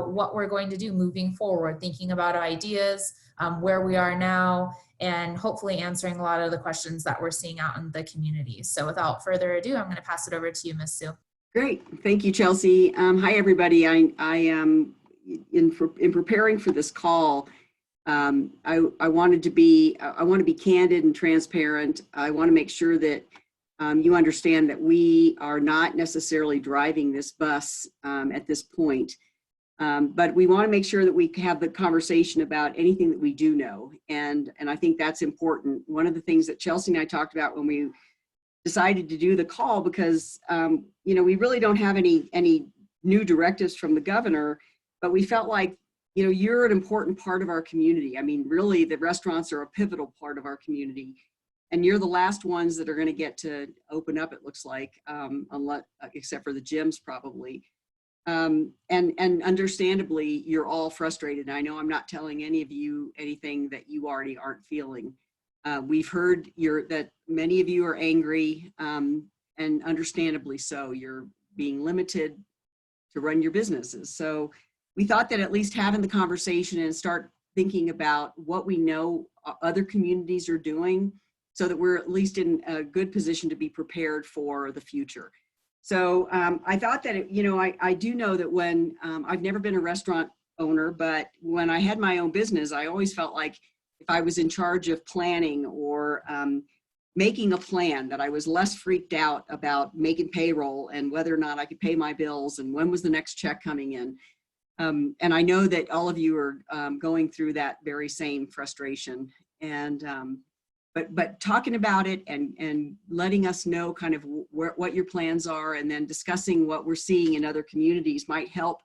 what we're going to do moving forward, thinking about ideas, where we are now, and hopefully answering a lot of the questions that we're seeing out in the community. So without further ado, I'm going to pass it over to you, Ms. Sue. Great. Thank you, Chelsea. Hi, everybody. I am in preparing for this call. I want to be candid and transparent. I want to make sure that you understand that we are not necessarily driving this bus at this point. But we want to make sure that we have the conversation about anything that we do know. And I think that's important. One of the things that Chelsea and I talked about when we decided to do the call, because you know, we really don't have any new directives from the governor, but we felt like, you know, you're an important part of our community. I mean, really, the restaurants are a pivotal part of our community, and you're the last ones that are going to get to open up, it looks like, unless, except for the gyms probably. And understandably, you're all frustrated. I know I'm not telling any of you anything that you already aren't feeling. We've heard that many of you are angry, and understandably so. You're being limited to run your businesses. So we thought that at least having the conversation and start thinking about what we know other communities are doing, so that we're at least in a good position to be prepared for the future. So I thought that, you know, I do know that when I've never been a restaurant owner, but when I had my own business, I always felt like if I was in charge of planning or making a plan, that I was less freaked out about making payroll and whether or not I could pay my bills and when was the next check coming in. And I know that all of you are going through that very same frustration. And but talking about it and letting us know kind of what your plans are, and then discussing what we're seeing in other communities might help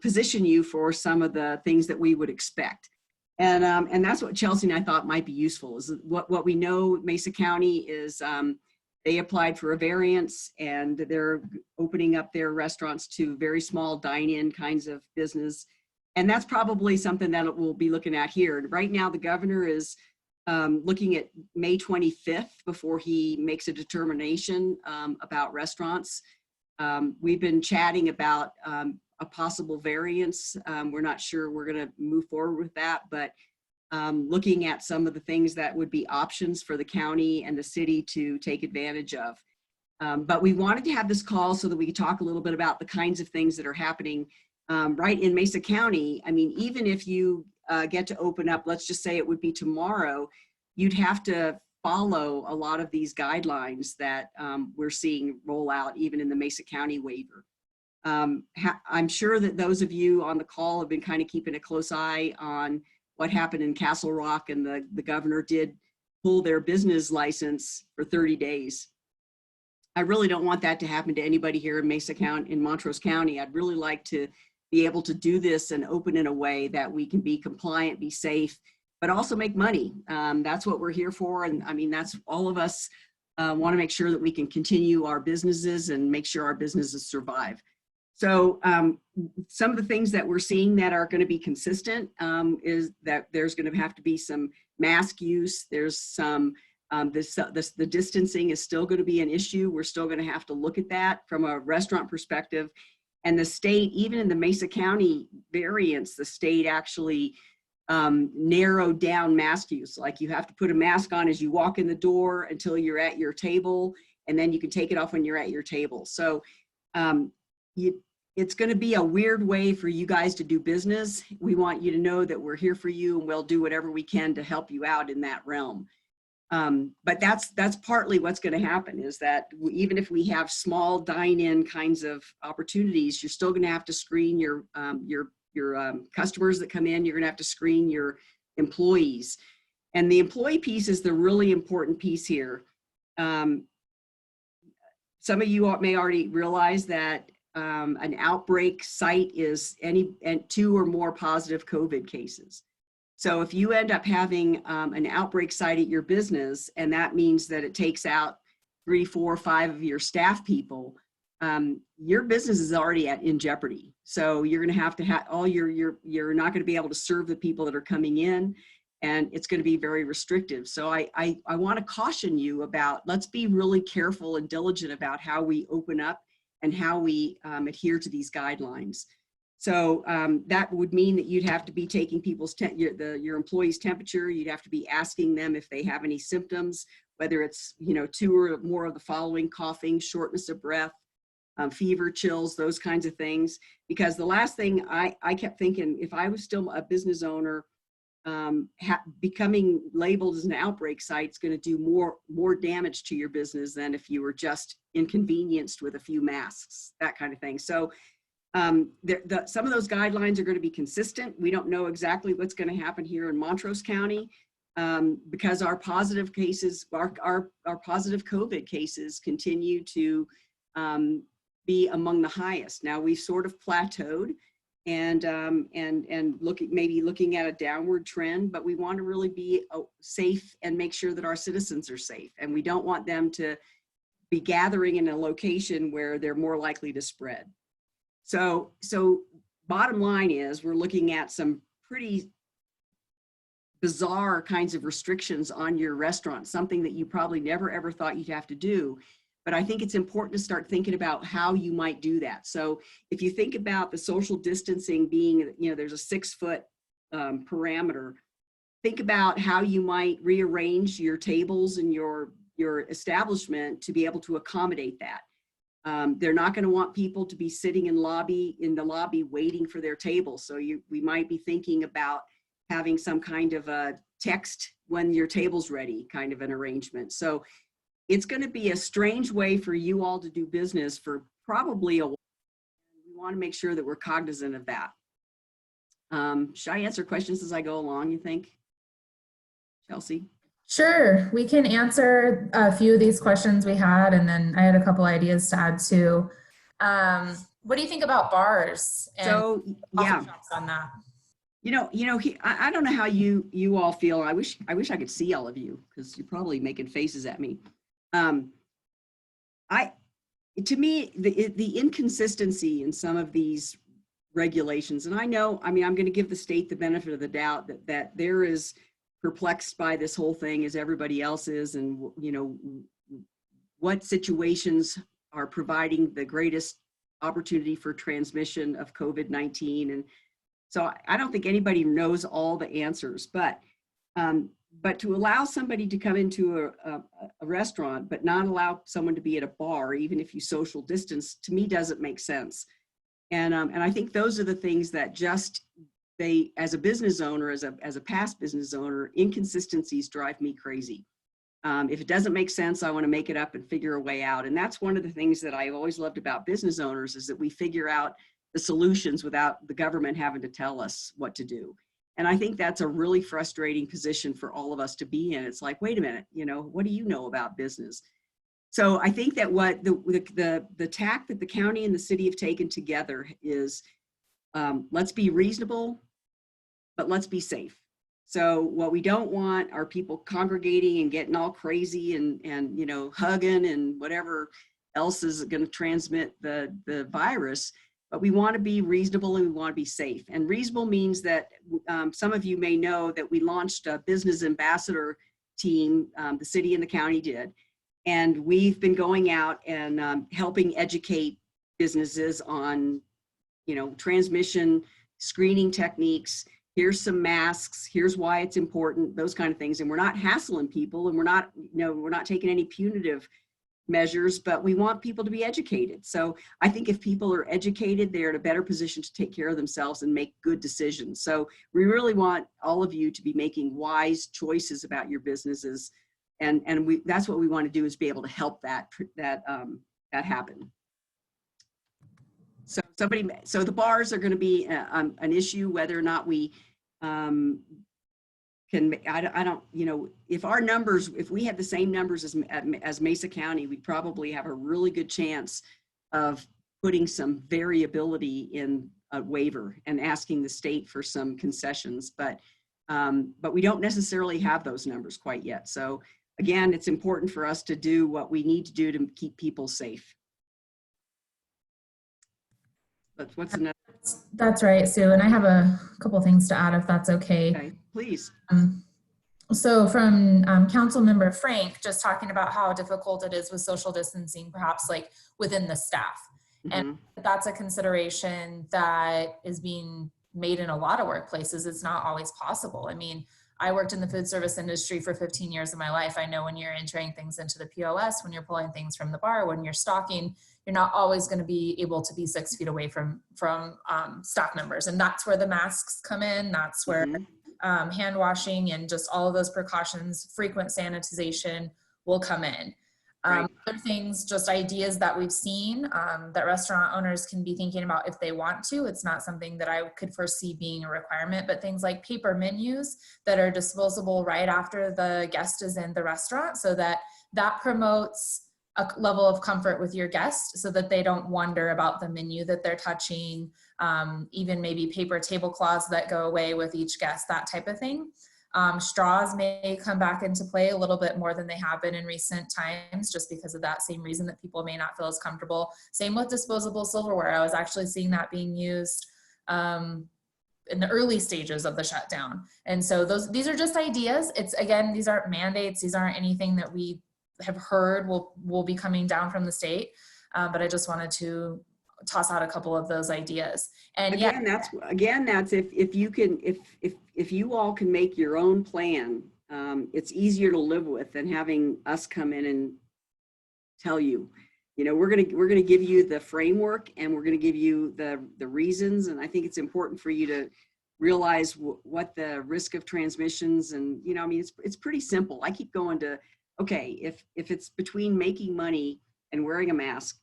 position you for some of the things that we would expect. And that's what Chelsea and I thought might be useful, is what we know. Mesa County is, they applied for a variance, and they're opening up their restaurants to very small dine-in kinds of business. And that's probably something that we'll be looking at here. And right now, the governor is looking at May 25th before he makes a determination about restaurants. We've been chatting about a possible variance. We're not sure we're going to move forward with that, but looking at some of the things that would be options for the county and the city to take advantage of. But we wanted to have this call so that we could talk a little bit about the kinds of things that are happening right in Mesa County. I mean, even if you get to open up, let's just say it would be tomorrow, you'd have to follow a lot of these guidelines that we're seeing roll out even in the Mesa County waiver. I'm sure that those of you on the call have been kind of keeping a close eye on what happened in Castle Rock, and the governor did pull their business license for 30 days. I really don't want that to happen to anybody here in Mesa County, in Montrose County. I'd really like to be able to do this and open in a way that we can be compliant, be safe, but also make money. That's what we're here for. And I mean, that's all of us want to make sure that we can continue our businesses and make sure our businesses survive. So some of the things that we're seeing that are going to be consistent is that there's going to have to be some mask use. There's some, the distancing is still going to be an issue. We're still going to have to look at that from a restaurant perspective. And the state, even in the Mesa County variants, the state actually narrowed down mask use. Like, you have to put a mask on as you walk in the door until you're at your table, and then you can take it off when you're at your table. So it's going to be a weird way for you guys to do business. We want you to know that we're here for you, and we'll do whatever we can to help you out in that realm. But that's partly what's going to happen, is that even if we have small dine-in kinds of opportunities, you're still going to have to screen your customers that come in. You're going to have to screen your employees, and the employee piece is the really important piece here. Some of you may already realize that an outbreak site is any 2 or more positive COVID cases. So if you end up having an outbreak site at your business, and that means that it takes out 3, 4, 5 of your staff people, your business is already in jeopardy. So you're going to have you're not going to be able to serve the people that are coming in, and it's going to be very restrictive. So I want to caution you about, let's be really careful and diligent about how we open up and how we adhere to these guidelines. So that would mean that you'd have to be taking people's your employees' temperature. You'd have to be asking them if they have any symptoms, whether it's, you know, 2 or more of the following: coughing, shortness of breath, fever, chills, those kinds of things. Because the last thing I kept thinking, if I was still a business owner, becoming labeled as an outbreak site is going to do more damage to your business than if you were just inconvenienced with a few masks, that kind of thing. So some of those guidelines are going to be consistent. We don't know exactly what's going to happen here in Montrose County because our positive cases, our positive COVID cases continue to be among the highest. Now we've sort of plateaued and maybe looking at a downward trend, but we want to really be safe and make sure that our citizens are safe. And we don't want them to be gathering in a location where they're more likely to spread. So bottom line is we're looking at some pretty bizarre kinds of restrictions on your restaurant, something that you probably never ever thought you'd have to do. But I think it's important to start thinking about how you might do that. So if you think about the social distancing being, you know, there's a 6-foot parameter, think about how you might rearrange your tables and your establishment to be able to accommodate that. They're not going to want people to be sitting in the lobby waiting for their table. So we might be thinking about having some kind of a text when your table's ready kind of an arrangement. So it's going to be a strange way for you all to do business for probably a while. We want to make sure that we're cognizant of that. Should I answer questions as I go along, you think, Chelsea? Sure, we can answer a few of these questions we had, and then I had a couple ideas to add too. What do you think about bars and coffee shops on that? I don't know how you all feel. I wish I could see all of you because you're probably making faces at me. To me, the inconsistency in some of these regulations, and I'm going to give the state the benefit of the doubt that there is perplexed by this whole thing as everybody else is, and you know what situations are providing the greatest opportunity for transmission of COVID-19. And so I don't think anybody knows all the answers, but to allow somebody to come into a restaurant but not allow someone to be at a bar, even if you social distance, to me doesn't make sense. And I think those are the things that just as a business owner, as a past business owner, inconsistencies drive me crazy. If it doesn't make sense, I want to make it up and figure a way out. And that's one of the things that I've always loved about business owners, is that we figure out the solutions without the government having to tell us what to do. And I think that's a really frustrating position for all of us to be in. It's like, wait a minute, what do you know about business? So I think that what the tack that the county and the city have taken together is, let's be reasonable, but let's be safe. So what we don't want are people congregating and getting all crazy and hugging and whatever else is going to transmit the virus. But we want to be reasonable and we want to be safe. And reasonable means that some of you may know that we launched a business ambassador team, the city and the county did. And we've been going out and helping educate businesses on, transmission, screening techniques. Here's some masks, here's why it's important, those kind of things. And we're not hassling people, and we're not taking any punitive measures, but we want people to be educated. So I think if people are educated, they're in a better position to take care of themselves and make good decisions. So we really want all of you to be making wise choices about your businesses. And that's what we want to do, is be able to help that happen. So the bars are going to be an issue, whether or not we if we had the same numbers as Mesa County, we'd probably have a really good chance of putting some variability in a waiver and asking the state for some concessions, but we don't necessarily have those numbers quite yet. So again, it's important for us to do what we need to do to keep people safe. But what's another? That's right, Sue. And I have a couple things to add, if that's okay. Okay, please. So from Council Member Frank, just talking about how difficult it is with social distancing, perhaps like within the staff. And Mm-hmm. that's a consideration that is being made in a lot of workplaces. It's not always possible. I mean, I worked in the food service industry for 15 years of my life. I know when you're entering things into the POS, when you're pulling things from the bar, when you're stocking, you're not always going to be able to be 6 feet away from stock numbers. And that's where the masks come in. That's where hand washing and just all of those precautions, frequent sanitization will come in. Right. Other things, just ideas that we've seen that restaurant owners can be thinking about if they want to. It's not something that I could foresee being a requirement, but things like paper menus that are disposable right after the guest is in the restaurant, so that promotes a level of comfort with your guest so that they don't wonder about the menu that they're touching, even maybe paper tablecloths that go away with each guest, that type of thing. Straws may come back into play a little bit more than they have been in recent times, just because of that same reason that people may not feel as comfortable. Same with disposable silverware. I was actually seeing that being used in the early stages of the shutdown. And so these are just ideas. It's, again, these aren't mandates. These aren't anything that we have heard will be coming down from the state. But I just wanted to toss out a couple of those ideas. And again, that's if you can, if you all can make your own plan, it's easier to live with than having us come in and tell you, we're gonna give you the framework, and we're gonna give you the reasons. And I think it's important for you to realize what the risk of transmissions, and I mean, it's pretty simple. I keep going to, okay, if it's between making money and wearing a mask,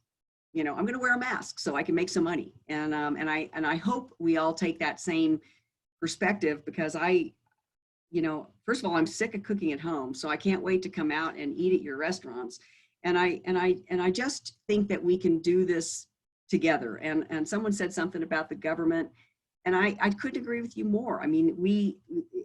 I'm going to wear a mask so I can make some money. And I hope we all take that same perspective, because first of all, I'm sick of cooking at home, so I can't wait to come out and eat at your restaurants. And I just think that we can do this together. And someone said something about the government, and I couldn't agree with you more. I mean,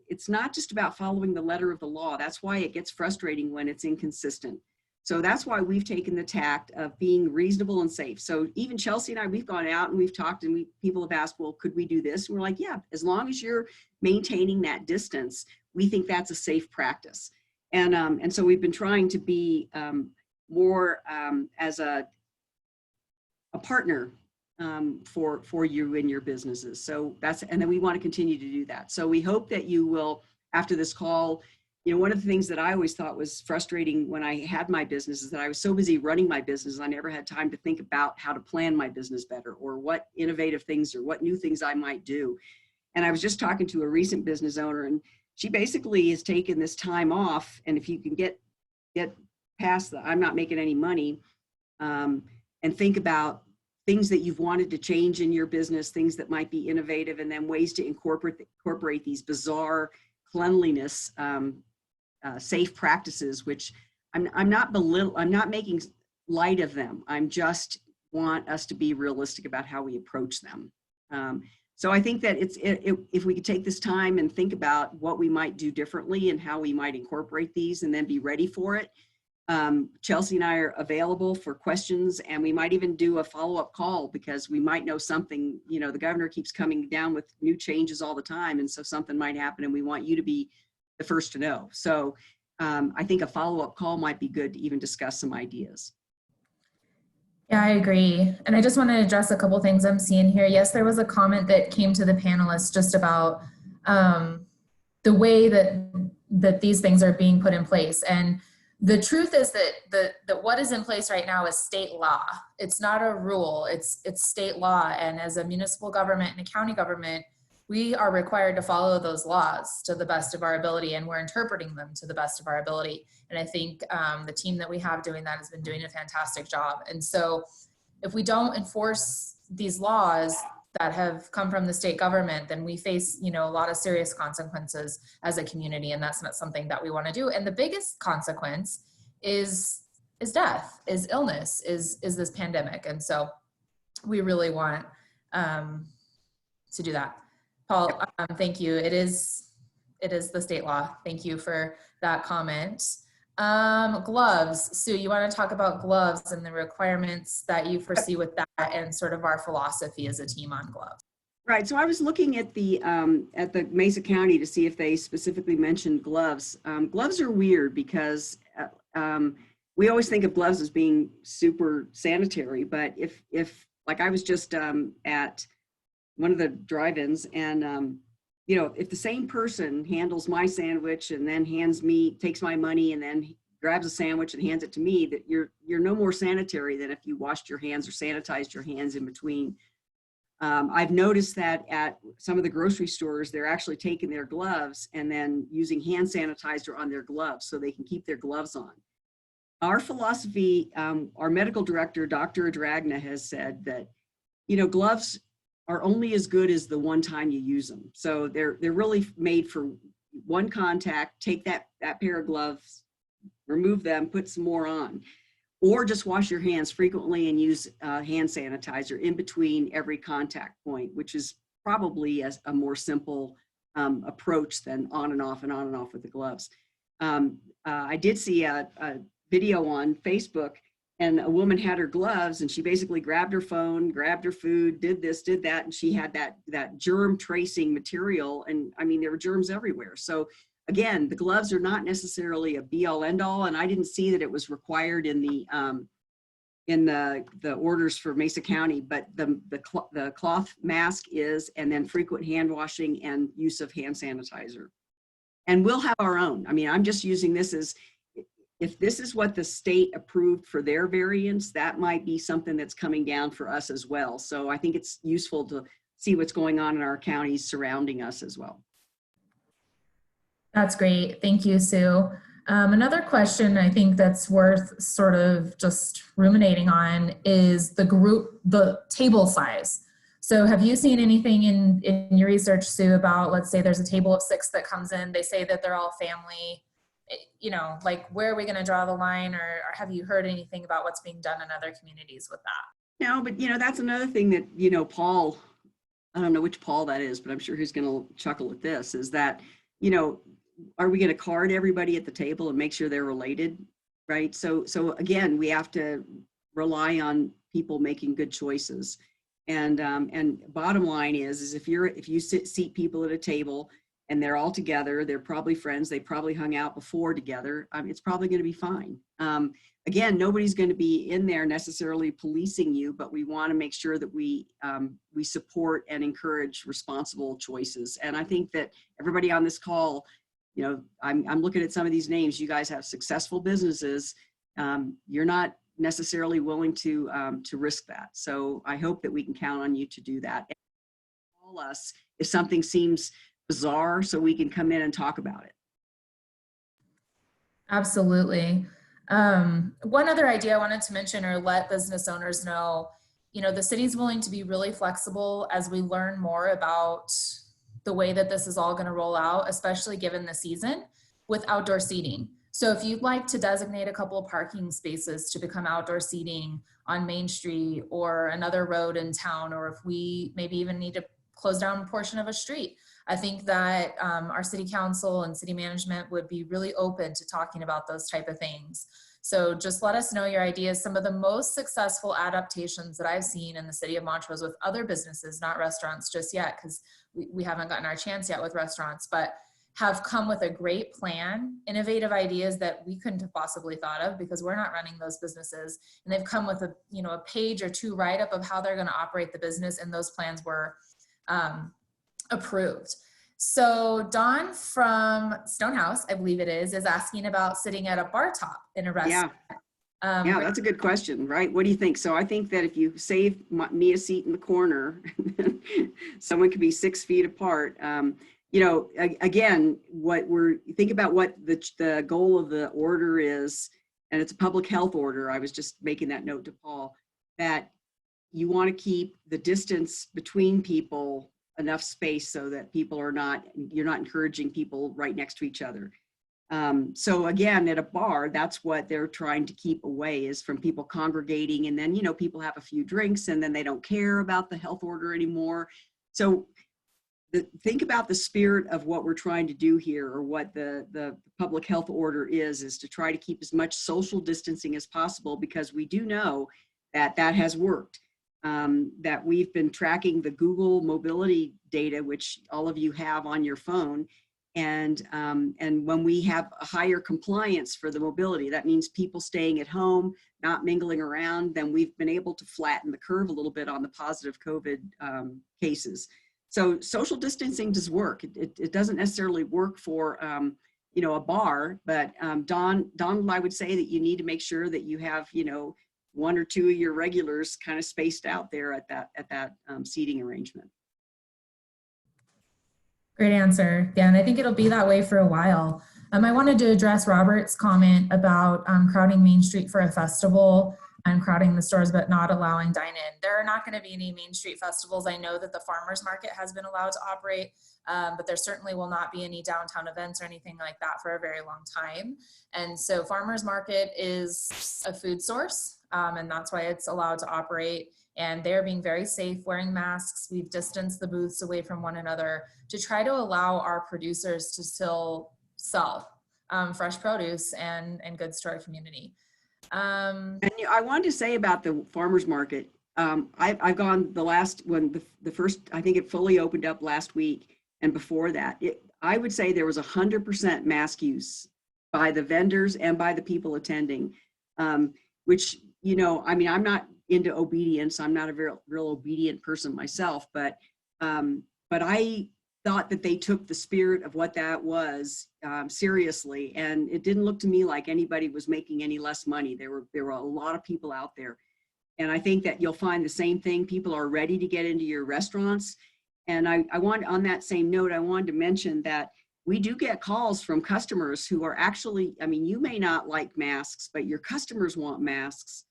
it's not just about following the letter of the law. That's why it gets frustrating when it's inconsistent. So that's why we've taken the tact of being reasonable and safe. So even Chelsea and I, we've gone out and we've talked, and people have asked, well, could we do this? And we're like, yeah, as long as you're maintaining that distance, we think that's a safe practice. And so we've been trying to be more as a partner for you and your businesses. So and then we want to continue to do that. So we hope that you will, after this call, one of the things that I always thought was frustrating when I had my business is that I was so busy running my business, I never had time to think about how to plan my business better, or what innovative things or what new things I might do. And I was just talking to a recent business owner, and she basically has taken this time off. And if you can get past the I'm not making any money, and think about things that you've wanted to change in your business, things that might be innovative, and then ways to incorporate these bizarre cleanliness safe practices, which I'm not making light of them. I'm just want us to be realistic about how we approach them. So I think that if we could take this time and think about what we might do differently and how we might incorporate these, and then be ready for it. Chelsea and I are available for questions, and we might even do a follow-up call, because we might know something. The governor keeps coming down with new changes all the time, and so something might happen, and we want you to be the first to know. So I think a follow-up call might be good to even discuss some ideas. Yeah, I agree. And I just want to address a couple things I'm seeing here. Yes, there was a comment that came to the panelists just about the way that these things are being put in place. And the truth is that what is in place right now is state law. It's not a rule, it's state law. And as a municipal government and a county government, we are required to follow those laws to the best of our ability, and we're interpreting them to the best of our ability. And I think the team that we have doing that has been doing a fantastic job. And so if we don't enforce these laws that have come from the state government, then we face, a lot of serious consequences as a community, and that's not something that we want to do. And the biggest consequence is death, is illness, is this pandemic. And so we really want to do that. Paul, thank you. It is the state law. Thank you for that comment. Gloves. Sue, you want to talk about gloves and the requirements that you foresee with that, and sort of our philosophy as a team on gloves? Right. So I was looking at the Mesa County to see if they specifically mentioned gloves. Gloves are weird because we always think of gloves as being super sanitary, but if like I was just at one of the drive-ins, and you know, if the same person handles my sandwich and then takes my money and then grabs a sandwich and hands it to me, that you're no more sanitary than if you washed your hands or sanitized your hands in between. I've noticed that at some of the grocery stores, they're actually taking their gloves and then using hand sanitizer on their gloves so they can keep their gloves on. Our philosophy, our medical director, Dr. Adragna, has said that, you know, gloves are only as good as the one time you use them. So they're really made for one contact. Take that pair of gloves, remove them, put some more on, or just wash your hands frequently and use hand sanitizer in between every contact point, which is probably a more simple approach than on and off and on and off with the gloves. I did see a video on Facebook, and a woman had her gloves and she basically grabbed her phone, grabbed her food, did this, did that, and she had that germ tracing material. And I mean, there were germs everywhere. So again, the gloves are not necessarily a be all end all, and I didn't see that it was required in the orders for Mesa County, but the cloth mask is, and then frequent hand washing and use of hand sanitizer. And we'll have our own. I mean, I'm just using this as, if this is what the state approved for their variants, that might be something that's coming down for us as well. So I think it's useful to see what's going on in our counties surrounding us as well. That's great. Thank you, Sue. Another question I think that's worth sort of just ruminating on is the table size. So have you seen anything in your research, Sue, about, let's say there's a table of 6 that comes in, they say that they're all family, you know, like where are we going to draw the line, or have you heard anything about what's being done in other communities with that? No, but you know, that's another thing that, you know, Paul, I don't know which Paul that is, but I'm sure he's going to chuckle at this, is that, you know, are we going to card everybody at the table and make sure they're related, right? So again, we have to rely on people making good choices. And bottom line is if you seat people at a table and they're all together, they're probably friends, they probably hung out before together, it's probably going to be fine. Again, nobody's going to be in there necessarily policing you, but we want to make sure that we support and encourage responsible choices. And I think that everybody on this call, you know, I'm looking at some of these names. You guys have successful businesses. You're not necessarily willing to risk that. So I hope that we can count on you to do that. And call us if something seems bizarre, so we can come in and talk about it. Absolutely. One other idea I wanted to mention or let business owners know, you know, the city's willing to be really flexible as we learn more about the way that this is all going to roll out, especially given the season, with outdoor seating. So if you'd like to designate a couple of parking spaces to become outdoor seating on Main Street or another road in town, or if we maybe even need to close down a portion of a street, I think that our city council and city management would be really open to talking about those type of things. So just let us know your ideas. Some of the most successful adaptations that I've seen in the city of Montrose with other businesses, not restaurants just yet, because we haven't gotten our chance yet with restaurants, but have come with a great plan, innovative ideas that we couldn't have possibly thought of because we're not running those businesses. And they've come with a page or 2 write-up of how they're going to operate the business, and those plans were approved. So Dawn from Stonehouse, I believe it is asking about sitting at a bar top in a restaurant. Yeah, that's a good question, right? What do you think? So I think that if you save me a seat in the corner, someone could be 6 feet apart. You know, again, think about what the goal of the order is, and it's a public health order. I was just making that note to Paul, that you want to keep the distance between people enough space so that you're not encouraging people right next to each other. So again, at a bar, that's what they're trying to keep away, is from people congregating, and then, you know, people have a few drinks and then they don't care about the health order anymore. So think about the spirit of what we're trying to do here, or what the public health order is to try to keep as much social distancing as possible, because we do know that has worked. That we've been tracking the Google mobility data, which all of you have on your phone, And when we have a higher compliance for the mobility, that means people staying at home, not mingling around, then we've been able to flatten the curve a little bit on the positive COVID cases. So social distancing does work. It doesn't necessarily work for a bar, but Donald, I would say that you need to make sure that you have one or two of your regulars kind of spaced out there at that seating arrangement. Great answer. Yeah, and I think it'll be that way for a while. I wanted to address Robert's comment about crowding Main Street for a festival and crowding the stores but not allowing dine-in. There are not going to be any Main Street festivals. I know that the farmers market has been allowed to operate, but there certainly will not be any downtown events or anything like that for a very long time. And so farmers market is a food source, and that's why it's allowed to operate. And they're being very safe, wearing masks. We've distanced the booths away from one another to try to allow our producers to still sell fresh produce and goods to our community. And I wanted to say about the farmers market, I've gone the first, I think it fully opened up last week. And before that, I would say there was 100% mask use by the vendors and by the people attending, which, I'm not into obedience. I'm not a real obedient person myself, but I thought that they took the spirit of what that was seriously, and it didn't look to me like anybody was making any less money. There were a lot of people out there, and I think that you'll find the same thing. People are ready to get into your restaurants, and I want, on that same note, I wanted to mention that we do get calls from customers who are actually, you may not like masks, but your customers want masks.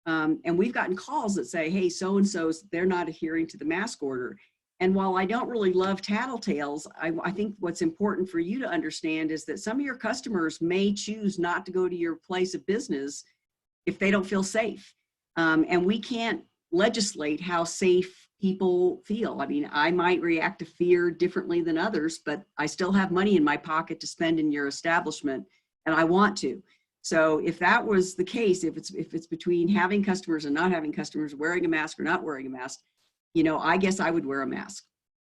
And we've gotten calls that say, hey, so-and-so's, they're not adhering to the mask order. And while I don't really love tattletales, I think what's important for you to understand is that some of your customers may choose not to go to your place of business if they don't feel safe. And we can't legislate how safe people feel. I might react to fear differently than others, but I still have money in my pocket to spend in your establishment, and I want to. So if that was the case, if it's between having customers and not having customers, wearing a mask or not wearing a mask, I guess I would wear a mask.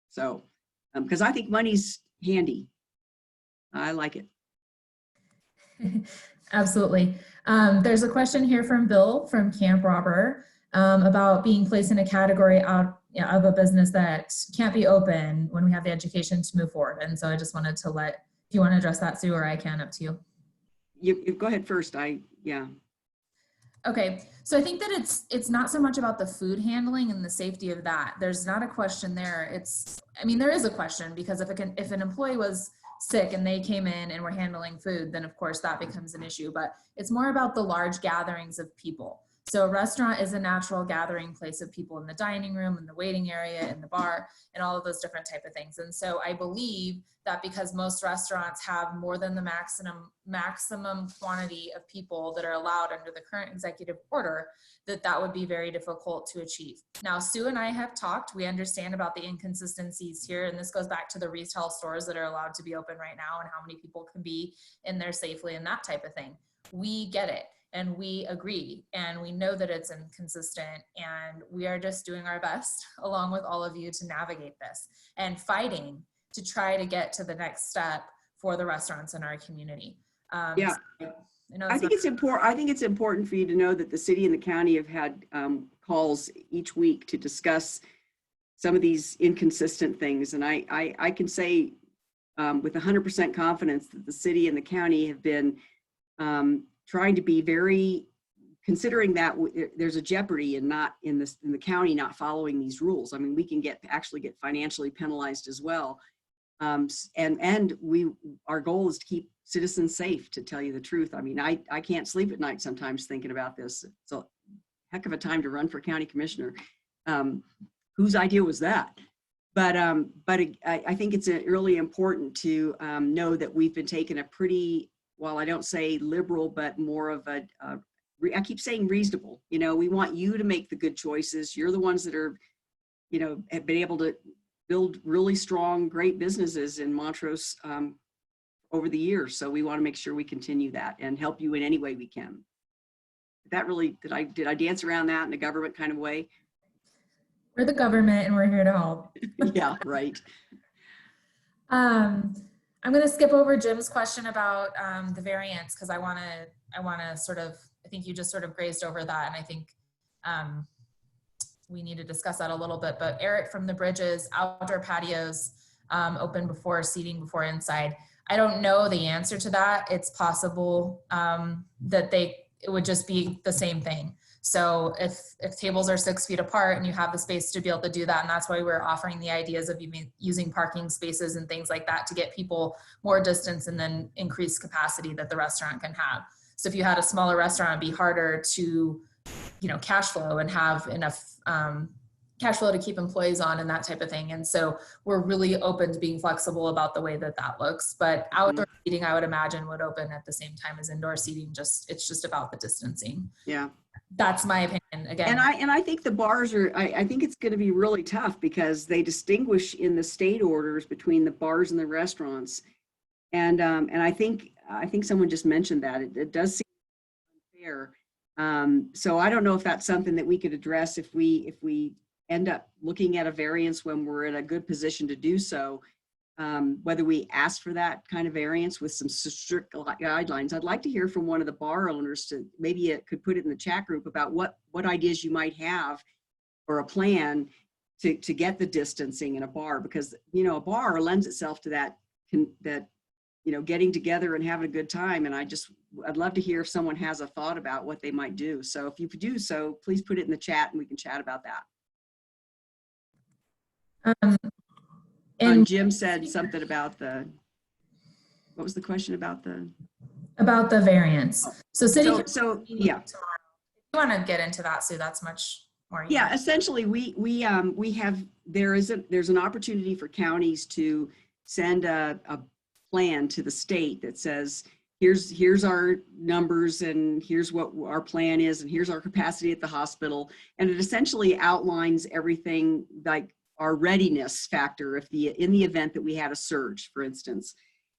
So, because I think money's handy. I like it. Absolutely. There's a question here from Bill from Camp Robber about being placed in a category of a business that can't be open when we have the education to move forward. And so I just wanted to if you want to address that, Sue, or I can, up to you. You go ahead first. Okay, so I think that it's not so much about the food handling and the safety of that. There's not a question there. There is a question, because if an employee was sick and they came in and were handling food, then of course that becomes an issue. But it's more about the large gatherings of people. So a restaurant is a natural gathering place of people in the dining room, in the waiting area, in the bar, and all of those different type of things. And so I believe that because most restaurants have more than the maximum quantity of people that are allowed under the current executive order, that would be very difficult to achieve. Now, Sue and I have talked. We understand about the inconsistencies here, and this goes back to the retail stores that are allowed to be open right now and how many people can be in there safely and that type of thing. We get it. And we agree, and we know that it's inconsistent, and we are just doing our best along with all of you to navigate this and fighting to try to get to the next step for the restaurants in our community. Yeah, I think it's important. I think it's important for you to know that the city and the county have had calls each week to discuss some of these inconsistent things, and I can say with 100% confidence that the city and the county have been trying to be very, considering that there's a jeopardy in the county not following these rules. We can actually get financially penalized as well. And our goal is to keep citizens safe, to tell you the truth. I can't sleep at night sometimes thinking about this. It's a heck of a time to run for county commissioner. Whose idea was that? But I think it's really important to know that we've been taking a pretty, well, I don't say liberal, but more of I keep saying reasonable. We want you to make the good choices. You're the ones that are, have been able to build really strong, great businesses in Montrose over the years. So we want to make sure we continue that and help you in any way we can. Did I dance around that in a government kind of way? We're the government and we're here to help. Yeah, right. I'm going to skip over Jim's question about the variance because I want to sort of, I think you just sort of grazed over that, and I think we need to discuss that a little bit. But Eric from the Bridges, outdoor patios, open before, seating before inside. I don't know the answer to that. It's possible that it would just be the same thing. So if tables are 6 feet apart and you have the space to be able to do that, and that's why we're offering the ideas of using parking spaces and things like that to get people more distance and then increase capacity that the restaurant can have. So if you had a smaller restaurant, it'd be harder to, cash flow and have enough cash flow to keep employees on and that type of thing. And so we're really open to being flexible about the way that looks. But outdoor seating, I would imagine, would open at the same time as indoor seating. It's just about the distancing. Yeah. That's my opinion again. And I think the bars are, I think it's going to be really tough because they distinguish in the state orders between the bars and the restaurants. And I think someone just mentioned that it does seem unfair. So I don't know if that's something that we could address if we end up looking at a variance when we're in a good position to do so. Whether we ask for that kind of variance with some strict guidelines. I'd like to hear from one of the bar owners to maybe it could put it in the chat group about what ideas you might have or a plan to get the distancing in a bar, because a bar lends itself to that getting together and having a good time. And I'd love to hear if someone has a thought about what they might do. So if you could do so, please put it in the chat and we can chat about that. And Jim said something about what was the question about the variance? So city. Yeah. If you want to get into that, Sue, that's much more. Yeah, essentially there's an opportunity for counties to send a plan to the state that says, here's our numbers and here's what our plan is and here's our capacity at the hospital. And it essentially outlines everything, like our readiness factor in the event that we had a surge, for instance.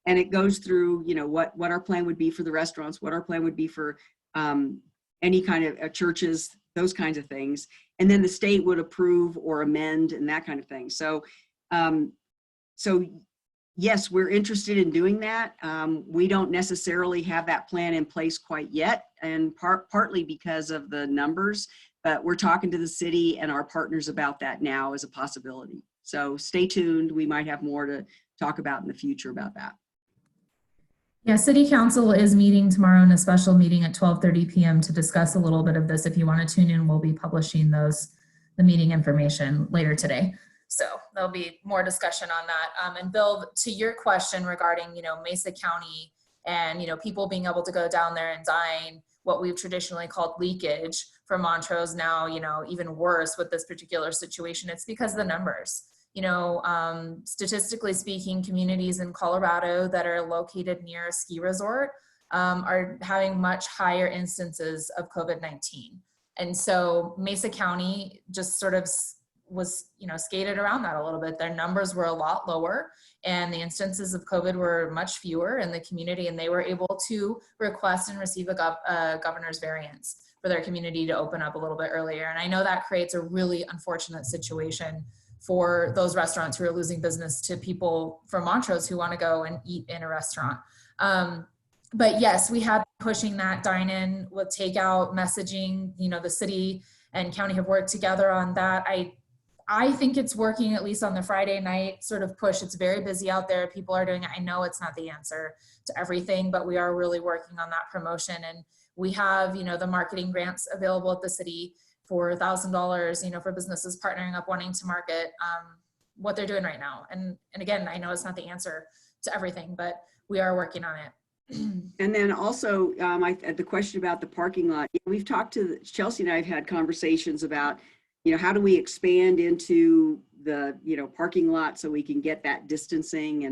And it goes through, what our plan would be for the restaurants, what our plan would be for any kind of churches, those kinds of things. And then the state would approve or amend and that kind of thing. So yes, we're interested in doing that. We don't necessarily have that plan in place quite yet, and partly because of the numbers, but we're talking to the city and our partners about that now as a possibility. So stay tuned. We might have more to talk about in the future about that. Yeah, City Council is meeting tomorrow in a special meeting at 12:30 p.m. to discuss a little bit of this. If you want to tune in, we'll be publishing the meeting information later today. So there'll be more discussion on that. And Bill, to your question regarding, Mesa County and, people being able to go down there and dine, what we've traditionally called leakage from Montrose now, even worse with this particular situation, it's because of the numbers. Statistically speaking, communities in Colorado that are located near a ski resort are having much higher instances of COVID-19. And so Mesa County just sort of was, skated around that a little bit. Their numbers were a lot lower and the instances of COVID were much fewer in the community, and they were able to request and receive a governor's variance for their community to open up a little bit earlier. And I know that creates a really unfortunate situation for those restaurants who are losing business to people from Montrose who want to go and eat in a restaurant. But yes, we have been pushing that dine-in with takeout messaging. The city and county have worked together on that. I think it's working, at least on the Friday night sort of push. It's very busy out there. People are doing it. I know it's not the answer to everything, but we are really working on that promotion. And we have, the marketing grants available at the city for $1,000, for businesses partnering up, wanting to market what they're doing right now. And again, I know it's not the answer to everything, but we are working on it. And then also the question about the parking lot, we've talked to Chelsea and I have had conversations about, how do we expand into the, parking lot so we can get that distancing?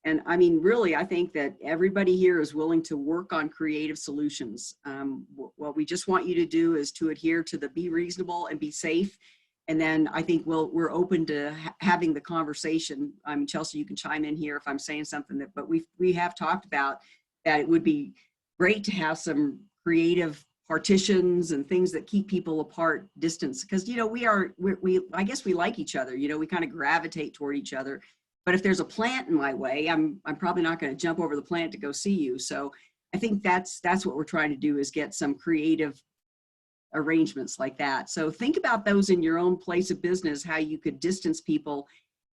And I mean, really, I think that everybody here is willing to work on creative solutions. What we just want you to do is to adhere to be reasonable and be safe. And then I think we're open to having the conversation. I mean, Chelsea, you can chime in here if I'm saying something but we have talked about that it would be great to have some creative partitions and things that keep people apart, distance, because I guess we like each other. We kind of gravitate toward each other. But if there's a plant in my way, I'm probably not going to jump over the plant to go see you. So I think that's what we're trying to do, is get some creative arrangements like that. So think about those in your own place of business, how you could distance people.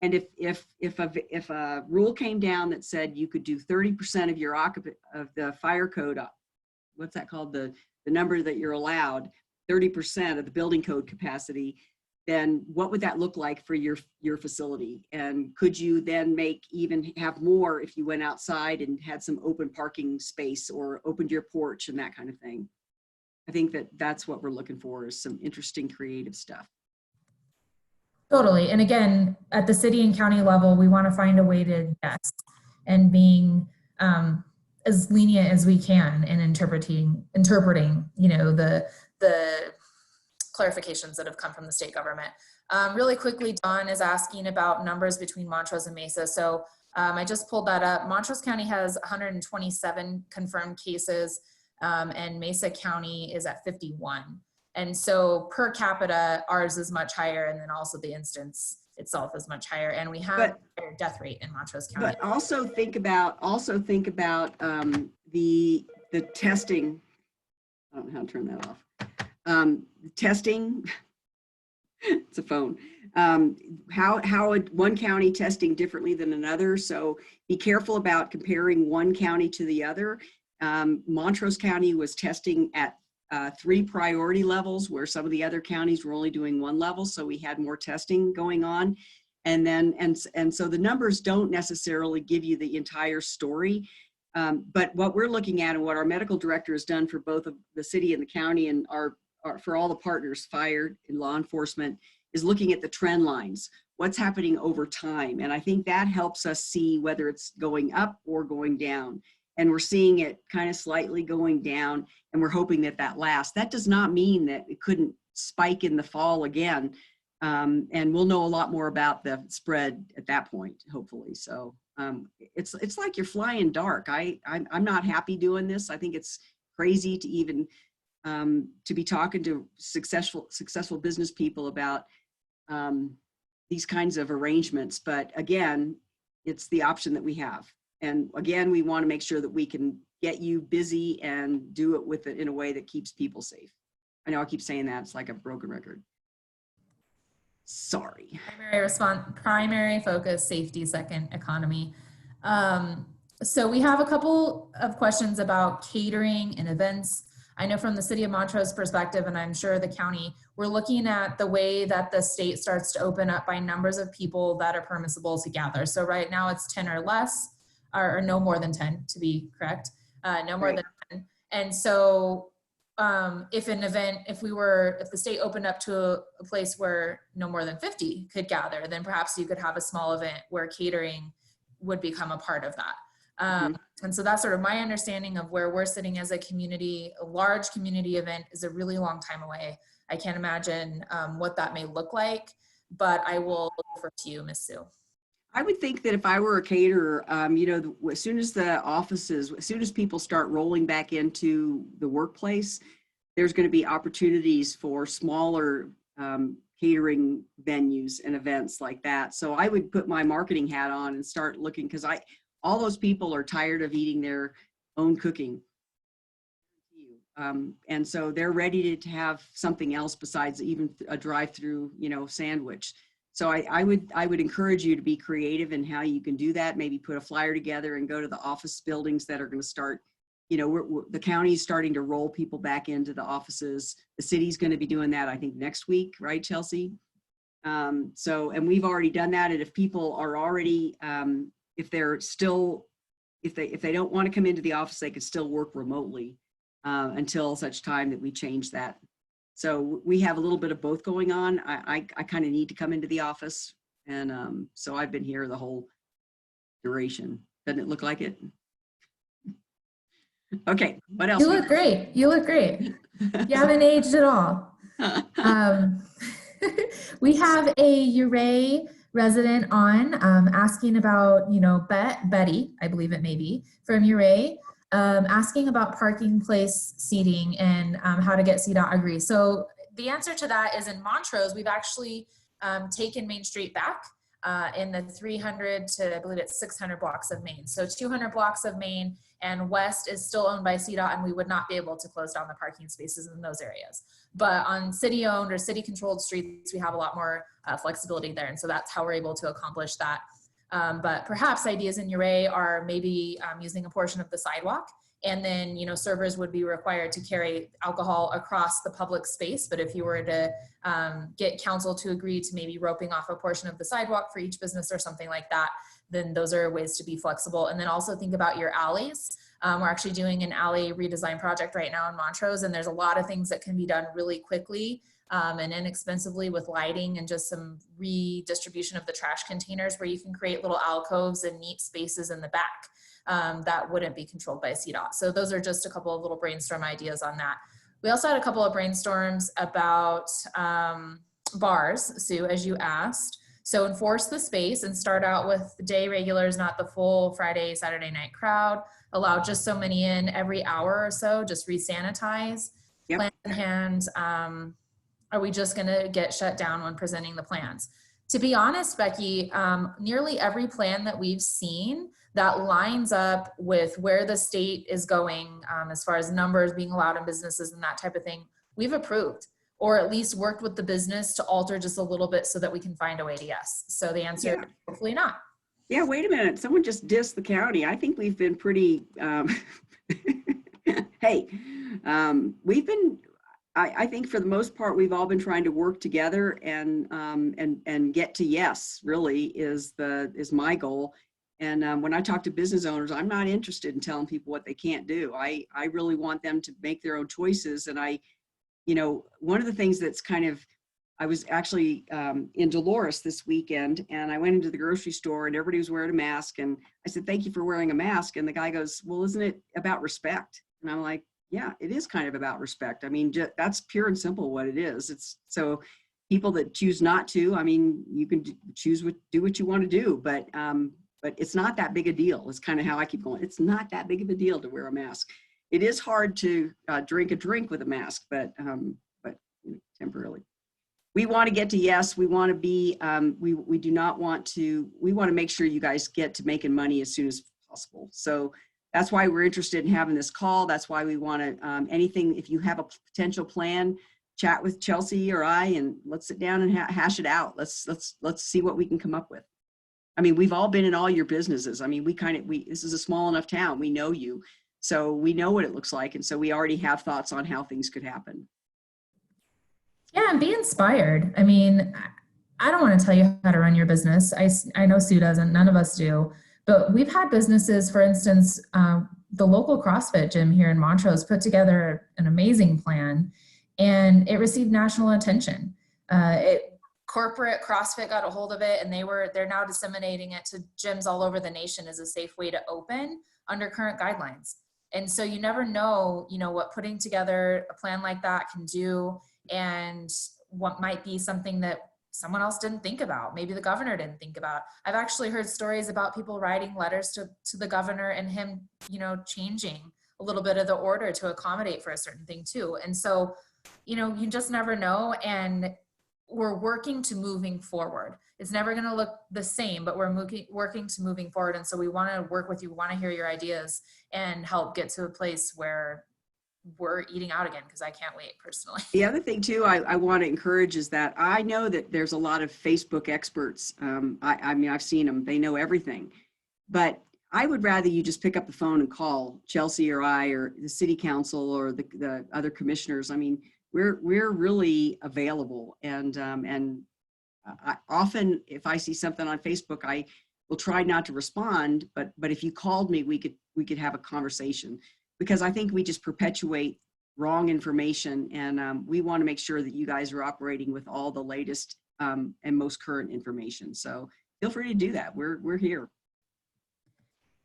And if a rule came down that said you could do 30% of your of the fire code, what's that called, the number that you're allowed, 30% of the building code capacity, then what would that look like for your facility? And could you then have more if you went outside and had some open parking space or opened your porch and that kind of thing? I think that's what we're looking for, is some interesting creative stuff. Totally. And again, at the city and county level, we want to find a way to yes, and being as lenient as we can in interpreting, you know, the clarifications that have come from the state government. Really quickly, Don is asking about numbers between Montrose and Mesa. So I just pulled that up. Montrose County has 127 confirmed cases, and Mesa County is at 51. And so per capita, ours is much higher, and then also the instance itself is much higher. And we have a higher death rate in Montrose County. But also think about the testing. I don't know how to turn that off. Testing. It's a phone. How one county testing differently than another. So be careful about comparing one county to the other. Montrose County was testing at 3 priority levels, where some of the other counties were only doing 1 level. So we had more testing going on. And so the numbers don't necessarily give you the entire story. But what we're looking at, and what our medical director has done for both of the city and the county, and for all the partners, fire and law enforcement, is looking at the trend lines, what's happening over time. And I think that helps us see whether it's going up or going down. And we're seeing it kind of slightly going down, and we're hoping that lasts. That does not mean that it couldn't spike in the fall again. And we'll know a lot more about the spread at that point, hopefully. So it's like you're flying dark. I'm not happy doing this. I think it's crazy to even to be talking to successful business people about these kinds of arrangements. But again, it's the option that we have. And again, we want to make sure that we can get you busy and do it in a way that keeps people safe. I know I keep saying that, it's like a broken record. Sorry. Primary focus, safety, second, economy. So we have a couple of questions about catering and events. I know from the city of Montrose perspective, and I'm sure the county, we're looking at the way that the state starts to open up by numbers of people that are permissible to gather. So right now it's 10 or less, or no more than 10 to be correct, no more than 10. And so if the state opened up to a place where no more than 50 could gather, then perhaps you could have a small event where catering would become a part of that. And so that's sort of my understanding of where we're sitting as a community. A large community event is a really long time away. I can't imagine what that may look like, but I will defer to you, Ms. Sue. I would think that if I were a caterer, you know, as soon as people start rolling back into the workplace, there's going to be opportunities for smaller catering venues and events like that. So I would put my marketing hat on and start looking, because all those people are tired of eating their own cooking. And so they're ready to have something else besides even a drive-through, you know, sandwich. So I would encourage you to be creative in how you can do that. Maybe put a flyer together and go to the office buildings that are going to start, you know, the county's starting to roll people back into the offices. The city's going to be doing that, I think, next week, right, Chelsea? And we've already done that. And if people are already, if they don't want to come into the office, they could still work remotely until such time that we change that. So we have a little bit of both going on. I kind of need to come into the office. And so I've been here the whole duration. Doesn't it look like it? Okay, what else? You look great. You look great. You haven't aged at all. We have a Uray resident on asking about, you know, Betty, I believe it may be, from Uray, asking about parking place seating and how to get CDOT agree. So the answer to that is in Montrose, we've actually taken Main Street back. in the 300 to, I believe it's 600 blocks of Main. So 200 blocks of Main and West is still owned by CDOT, and we would not be able to close down the parking spaces in those areas. But on city-owned or city-controlled streets, we have a lot more flexibility there, and so that's how we're able to accomplish that. But perhaps ideas in Uray are maybe using a portion of the sidewalk, and then, you know, servers would be required to carry alcohol across the public space. But if you were to get council to agree to maybe roping off a portion of the sidewalk for each business or something like that, then those are ways to be flexible. And then also think about your alleys. We're actually doing an alley redesign project right now in Montrose, and there's a lot of things that can be done really quickly and inexpensively with lighting and just some redistribution of the trash containers, where you can create little alcoves and neat spaces in the back that wouldn't be controlled by CDOT. So those are just a couple of little brainstorm ideas on that. We also had a couple of brainstorms about bars, Sue, as you asked. So enforce the space and start out with day regulars, not the full Friday, Saturday night crowd. Allow just so many in every hour or so, just re-sanitize. Yep. Plan in hand. Are we just gonna get shut down when presenting the plans? To be honest, Becky, nearly every plan that we've seen that lines up with where the state is going as far as numbers being allowed in businesses and that type of thing, we've approved, or at least worked with the business to alter just a little bit so that we can find a way to yes. So the answer is hopefully not. Yeah, wait a minute. Someone just dissed the county. I think we've been pretty, hey, we've been, I think for the most part, we've all been trying to work together and get to yes, really is my goal. And when I talk to business owners, I'm not interested in telling people what they can't do. I really want them to make their own choices. And you know, one of the things that's kind of, I was actually in Dolores this weekend, and I went into the grocery store and everybody was wearing a mask. And I said, thank you for wearing a mask. And the guy goes, well, isn't it about respect? And I'm like, yeah, it is kind of about respect. I mean, that's pure and simple what it is. It's so people that choose not to, I mean, you can do what you want to do, but it's not that big a deal. It's kind of how I keep going. It's not that big of a deal to wear a mask. It is hard to drink a drink with a mask, but you know, temporarily. We want to get to yes. We want to be, we do not want to, we want to make sure you guys get to making money as soon as possible. So that's why we're interested in having this call. That's why we want to, anything, if you have a potential plan, chat with Chelsea or I, and let's sit down and hash it out. Let's see what we can come up with. I mean, we've all been in all your businesses. I mean, this is a small enough town. We know you. So we know what it looks like. And so we already have thoughts on how things could happen. Yeah, and be inspired. I mean, I don't want to tell you how to run your business. I know Sue doesn't, none of us do. But we've had businesses, for instance, the local CrossFit gym here in Montrose put together an amazing plan, and it received national attention. Corporate CrossFit got a hold of it, and they're now disseminating it to gyms all over the nation as a safe way to open under current guidelines. And so you never know, you know, what putting together a plan like that can do, and what might be something that someone else didn't think about. Maybe the governor didn't think about. I've actually heard stories about people writing letters to the governor and him, you know, changing a little bit of the order to accommodate for a certain thing too. And so, you know, you just never know. And we're working to moving forward. It's never going to look the same, but we're working to moving forward. And so we want to work with you, want to hear your ideas and help get to a place where we're eating out again, because I can't wait personally. The other thing too, I want to encourage is that I know that there's a lot of Facebook experts. I mean, I've seen them, they know everything, but I would rather you just pick up the phone and call Chelsea or I, or the city council or the other commissioners. I mean, we're really available. And I often, if I see something on Facebook, I will try not to respond, but if you called me, we could have a conversation. Because I think we just perpetuate wrong information, and we want to make sure that you guys are operating with all the latest and most current information. So feel free to do that. We're here.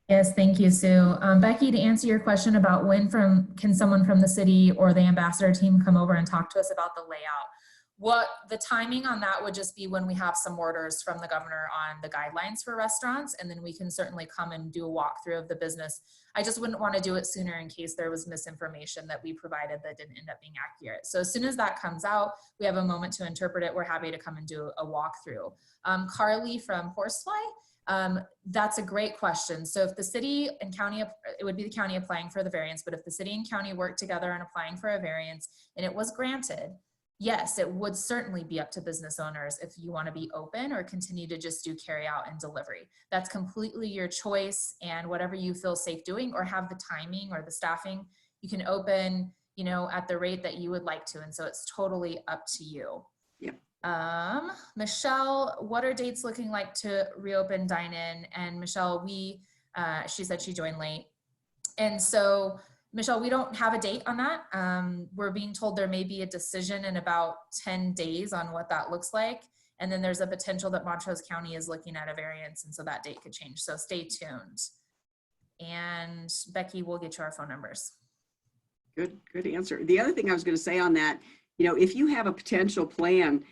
Yes, thank you, Sue. Becky, to answer your question about when can someone from the city or the ambassador team come over and talk to us about the layout? What the timing on that would just be when we have some orders from the governor on the guidelines for restaurants, and then we can certainly come and do a walkthrough of the business. I just wouldn't want to do it sooner in case there was misinformation that we provided that didn't end up being accurate. So as soon as that comes out, we have a moment to interpret it. We're happy to come and do a walkthrough. Carly from Horsefly, that's a great question. So if the city and county, it would be the county applying for the variance, but if the city and county work together on applying for a variance and it was granted, yes, it would certainly be up to business owners if you want to be open or continue to just do carry out and delivery. That's completely your choice, and whatever you feel safe doing or have the timing or the staffing, you can open, you know, at the rate that you would like to. And so it's totally up to you. Yep. Michelle, what are dates looking like to reopen dine-in? And Michelle, she said she joined late. And so Michelle, we don't have a date on that. We're being told there may be a decision in about 10 days on what that looks like. And then there's a potential that Montrose County is looking at a variance, and so that date could change. So stay tuned. And Becky, we'll get you our phone numbers. Good answer. The other thing I was going to say on that, you know, if you have a potential plan,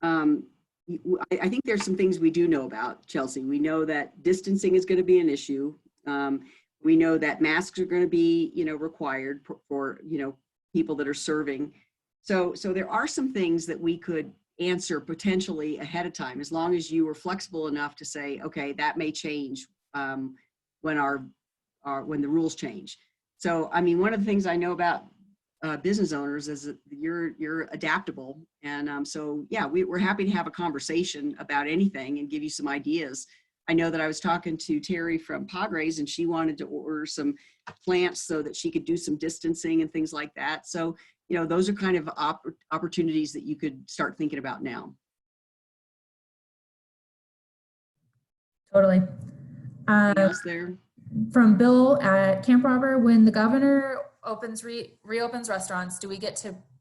I think there's some things we do know about, Chelsea. We know that distancing is going to be an issue. We know that masks are going to be, you know, required for, you know, people that are serving. So there are some things that we could answer potentially ahead of time, as long as you were flexible enough to say, okay, that may change when when the rules change. So, I mean, one of the things I know about business owners is that you're adaptable. And so, yeah, we're happy to have a conversation about anything and give you some ideas. I know that I was talking to Terry from Padres, and she wanted to order some plants so that she could do some distancing and things like that. So, you know, those are kind of opportunities that you could start thinking about now. Totally. There? From Bill at Camp Robber, when the governor reopens restaurants, do we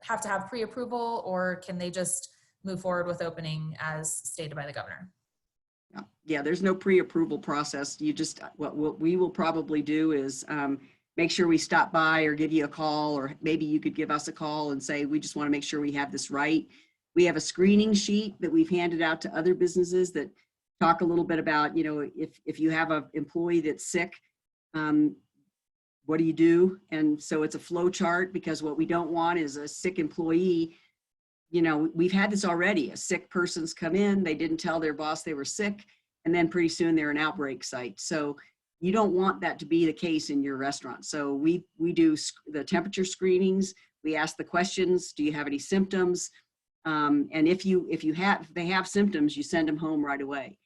have to have pre-approval, or can they just move forward with opening as stated by the governor? Yeah, there's no pre-approval process. You just, what we will probably do is make sure we stop by or give you a call, or maybe you could give us a call and say, we just want to make sure we have this right. We have a screening sheet that we've handed out to other businesses that talk a little bit about, you know, if you have an employee that's sick, what do you do? And so it's a flow chart, because what we don't want is a sick employee. You know, we've had this already. A sick person's come in, they didn't tell their boss they were sick, and then pretty soon they're an outbreak site. So you don't want that to be the case in your restaurant. So we do the temperature screenings. We ask the questions, do you have any symptoms? And if they have symptoms, you send them home right away.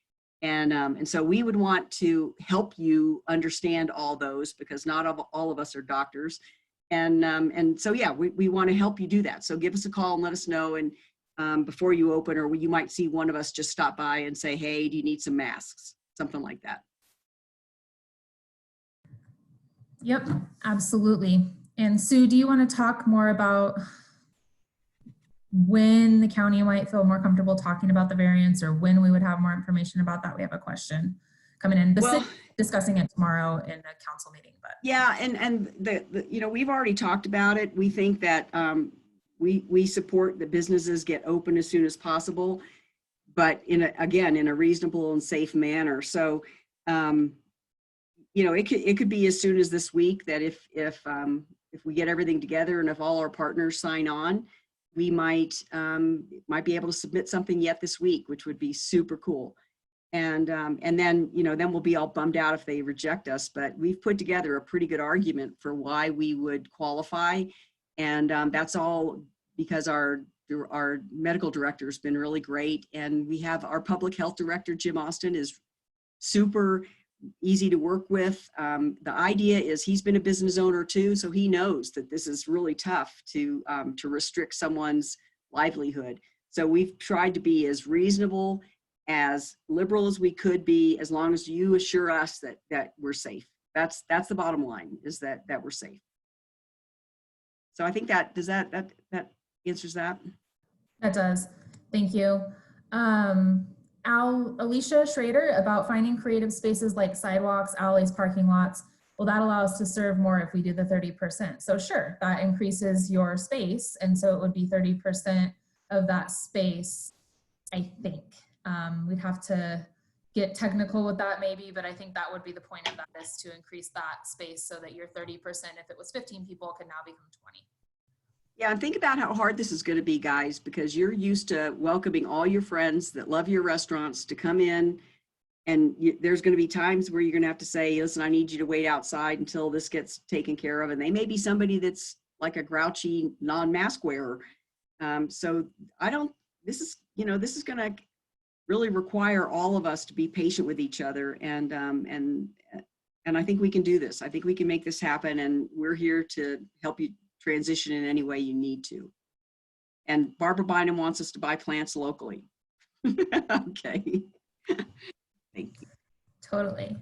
And so we would want to help you understand all those, because not all of us are doctors. And so, yeah, we want to help you do that. So give us a call and let us know. And before you open, or you might see one of us just stop by and say, hey, do you need some masks? Something like that. Yep, absolutely. And Sue, do you want to talk more about when the county might feel more comfortable talking about the variance, or when we would have more information about that? We have a question coming in. Discussing it tomorrow in a council meeting. But yeah, and the you know, we've already talked about it. We think that we support that businesses get open as soon as possible, but again in a reasonable and safe manner. So you know, it could be as soon as this week that if we get everything together and if all our partners sign on, we might be able to submit something yet this week, which would be super cool. And then, you know, then we'll be all bummed out if they reject us, but we've put together a pretty good argument for why we would qualify. And that's all because our medical director has been really great. And we have our public health director, Jim Austin, is super easy to work with. The idea is he's been a business owner too, so he knows that this is really tough to restrict someone's livelihood. So we've tried to be as reasonable, as liberal as we could be, as long as you assure us that we're safe. That's the bottom line, is that we're safe. So I think that answers that. That does. Thank you. Alicia Schrader, about finding creative spaces like sidewalks, alleys, parking lots. Will that allow us to serve more if we do the 30%? So sure, that increases your space. And so it would be 30% of that space, I think. We'd have to get technical with that maybe, but I think that would be the point of that, is to increase that space so that your 30%, if it was 15 people, can now become 20. Yeah, and think about how hard this is going to be, guys, because you're used to welcoming all your friends that love your restaurants to come in. And there's going to be times where you're going to have to say, listen, I need you to wait outside until this gets taken care of. And they may be somebody that's like a grouchy non-mask wearer. So this is going to really require all of us to be patient with each other. And I think we can do this. I think we can make this happen. And we're here to help you transition in any way you need to. And Barbara Bynum wants us to buy plants locally. Okay. Thank you. Totally.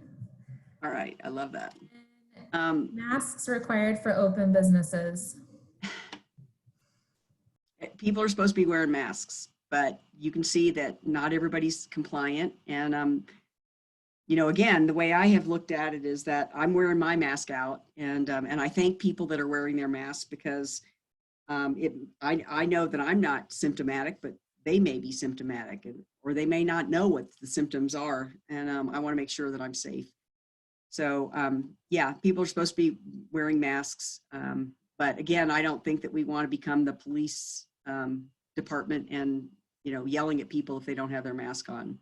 All right. I love that. Masks required for open businesses. People are supposed to be wearing masks, but you can see that not everybody's compliant. And, again, the way I have looked at it is that I'm wearing my mask out, and I thank people that are wearing their masks, because I know that I'm not symptomatic, but they may be symptomatic, or they may not know what the symptoms are. And I want to make sure that I'm safe. So yeah, people are supposed to be wearing masks. But again, I don't think that we want to become the police department and, yelling at people if they don't have their mask on.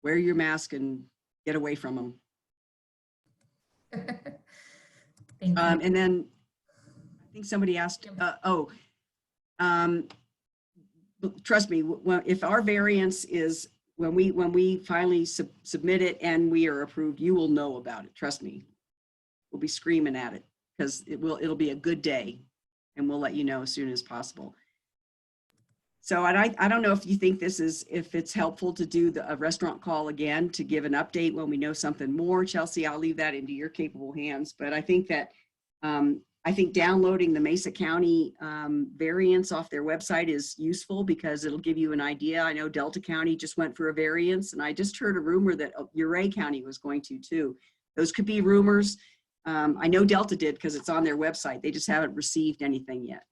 Wear your mask and get away from them. Thank you. And then I think somebody asked, trust me, if our variance is when we finally submit it and we are approved, you will know about it. Trust me, we'll be screaming at it, because it'll be a good day, and we'll let you know as soon as possible. So I don't know if you think if it's helpful to do a restaurant call again to give an update when we know something more. Chelsea, I'll leave that into your capable hands. But I think that downloading the Mesa County variance off their website is useful, because it'll give you an idea. I know Delta County just went for a variance, and I just heard a rumor that Ouray County was going to too. Those could be rumors. I know Delta did, because it's on their website. They just haven't received anything yet.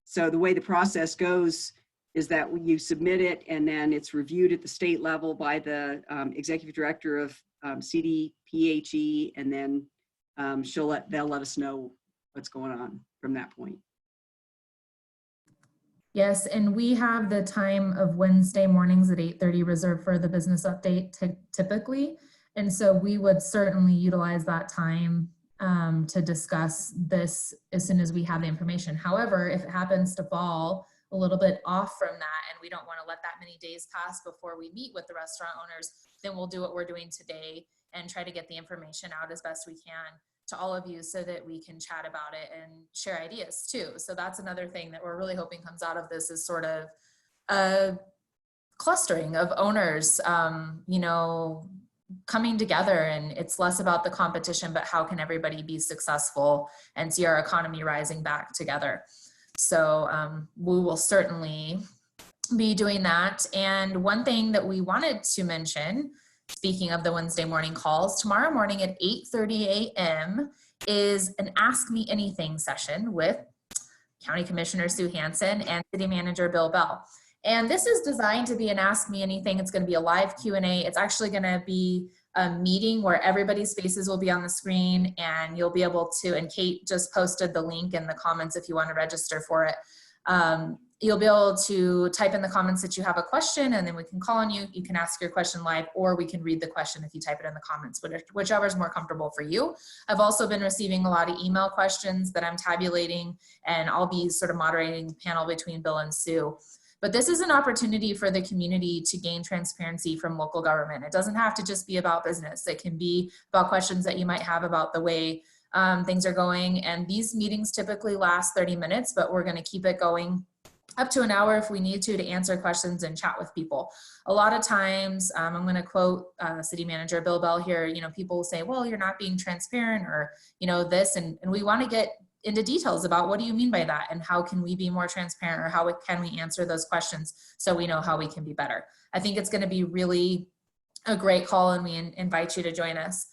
So the way the process goes is that when you submit it, and then it's reviewed at the state level by the executive director of CDPHE, and then they'll let us know what's going on from that point. Yes, and we have the time of Wednesday mornings at 8:30 reserved for the business update typically. And so we would certainly utilize that time to discuss this as soon as we have the information. However, if it happens to fall a little bit off from that, and we don't want to let that many days pass before we meet with the restaurant owners, then we'll do what we're doing today and try to get the information out as best we can to all of you, so that we can chat about it and share ideas too. So that's another thing that we're really hoping comes out of this, is sort of a clustering of owners, coming together. And it's less about the competition, but how can everybody be successful and see our economy rising back together. So we will certainly be doing that. And one thing that we wanted to mention, speaking of the Wednesday morning calls, tomorrow morning at 8:30 a.m. is an Ask Me Anything session with County Commissioner Sue Hansen and City Manager Bill Bell. And this is designed to be an Ask Me Anything. It's going to be a live Q&A. It's actually going to be a meeting where everybody's faces will be on the screen, and you'll be able to, and Kate just posted the link in the comments if you want to register for it. You'll be able to type in the comments that you have a question, and then we can call on you. You can ask your question live, or we can read the question if you type it in the comments, whichever is more comfortable for you. I've also been receiving a lot of email questions that I'm tabulating, and I'll be sort of moderating the panel between Bill and Sue. But this is an opportunity for the community to gain transparency from local government. It doesn't have to just be about business. It can be about questions that you might have about the way things are going. And these meetings typically last 30 minutes, but we're going to keep it going up to an hour if we need to answer questions and chat with people. A lot of times, I'm going to quote City Manager Bill Bell here, people will say, well, you're not being transparent, or, this, and we want to get into details about what do you mean by that, and how can we be more transparent, or how can we answer those questions so we know how we can be better. I think it's going to be really a great call, and we invite you to join us.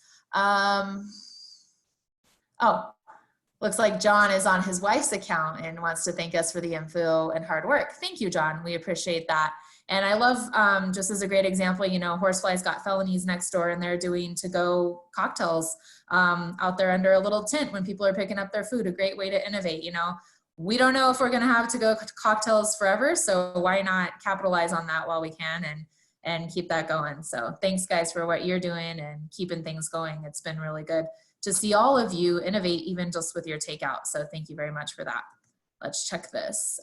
Looks like John is on his wife's account and wants to thank us for the info and hard work. Thank you, John. We appreciate that. And I love, just as a great example, you know, Horsefly's got Felonies next door and they're doing to-go cocktails out there under a little tent when people are picking up their food. A great way to innovate, you know. We don't know if we're going to have to-go cocktails forever, so why not capitalize on that while we can and keep that going. So thanks, guys, for what you're doing and keeping things going. It's been really good to see all of you innovate, even just with your takeout. So thank you very much for that. Let's check this.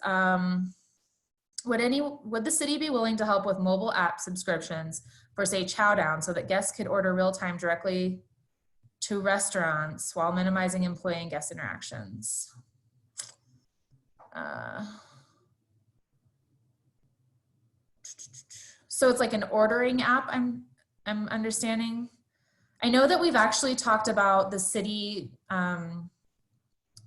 Would the city be willing to help with mobile app subscriptions for, say, Chowdown, so that guests could order real time directly to restaurants while minimizing employee and guest interactions? So it's like an ordering app, I'm understanding. I know that we've actually talked about the city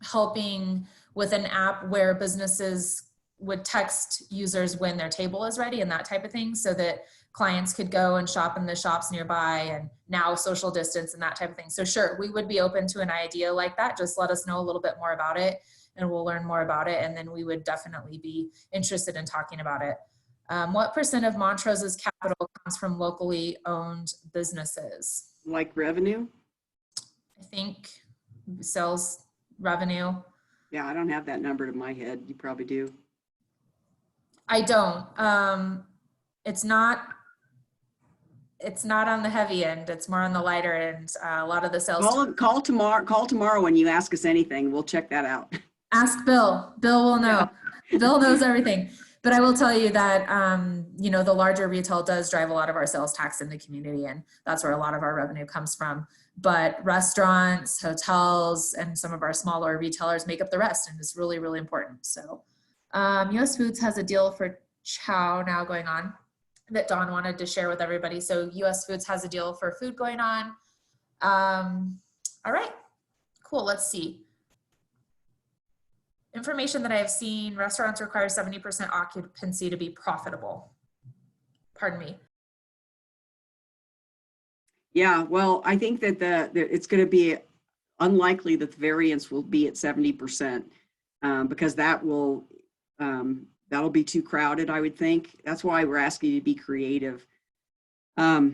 helping with an app where businesses would text users when their table is ready and that type of thing, so that clients could go and shop in the shops nearby and now social distance and that type of thing. So sure, we would be open to an idea like that. Just let us know a little bit more about it and we'll learn more about it. And then we would definitely be interested in talking about it. What % of Montrose's capital comes from locally owned businesses? Like revenue? I think sales revenue. Yeah, I don't have that number in my head. You probably do. I don't. It's not on the heavy end. It's more on the lighter end. A lot of the sales. Call tomorrow when you ask us anything. We'll check that out. Ask Bill. Bill will know. Yeah. Bill knows everything. But I will tell you that, you know, the larger retail does drive a lot of our sales tax in the community, and that's where a lot of our revenue comes from. But restaurants, hotels, and some of our smaller retailers make up the rest, and it's really, really important. So US Foods has a deal for Chow now going on that Dawn wanted to share with everybody. So US Foods has a deal for food going on. All right, cool, let's see. Information that I have seen, restaurants require 70% occupancy to be profitable. Pardon me. Yeah, well, I think that it's going to be unlikely that the variance will be at 70% because that'll be too crowded, I would think. That's why we're asking you to be creative. I